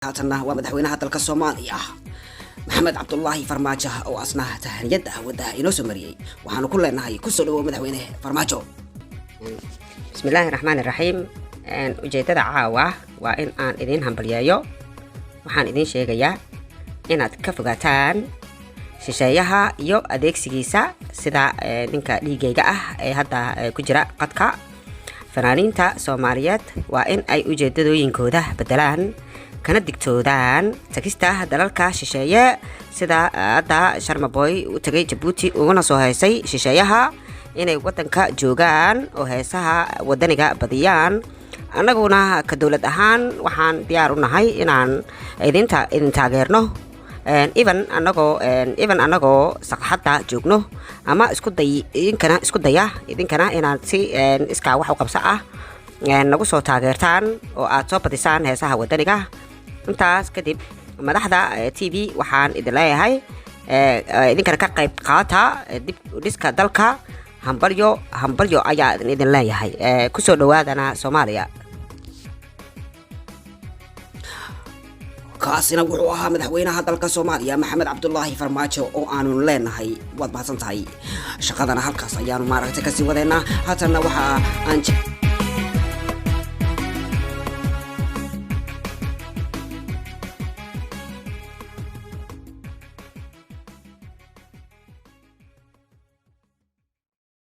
هاتنا ومدحوينها dalka Soomaaliya Maxamed Cabdullaahi Farmaajo oo asna tahaniyada wada inoo soo mariyay waxaanu ku leenahay ku soo dhawo madaxweynaha Farmaajo Bismillahir Rahmanir Rahiim ujeedada caawa waa in aan idin hambalyeeyo waxaan idin sheegayaa inaad ka fogaataan shisheeyaha iyo adeegsigiisa sida ninka dhiigayga ah ee hadda ku jira qadka fanaaniinta Soomaaliyeed waa in ay ujeedadooyinkooda bedelaan kana digtoodaan tagista dalalka shisheeye sida hadda Sharmaboy u tagay Djibouti uguna soo haysay shisheeyaha inay wadanka joogaan oo heesaha wadaniga badiyaan annaguna ka dawlad ahaan waxaan diyaar u nahay inaan idin taageerno even anagoo saqxada joogno ama isku daya idinkana inaan si iska wax u qabso ah nagu soo taageertaan oo aad soo badisaan heesaha wadaniga intaas kadib madaxda TV waxaan idin leeyahay idinkana ka qayb qaata dib u dhiska dalka hambalyo ayaa idin leeyahay ku soo dhawaadana Soomaaliya kaasina wuxuu ahaa madaxweynaha dalka Soomaaliya Maxamed Cabdullaahi Farmaajo oo aanu leenahay waad mahadsantahay shaqadana halkaas ayaanu maaragtay ka sii wadeena haatana waxa aan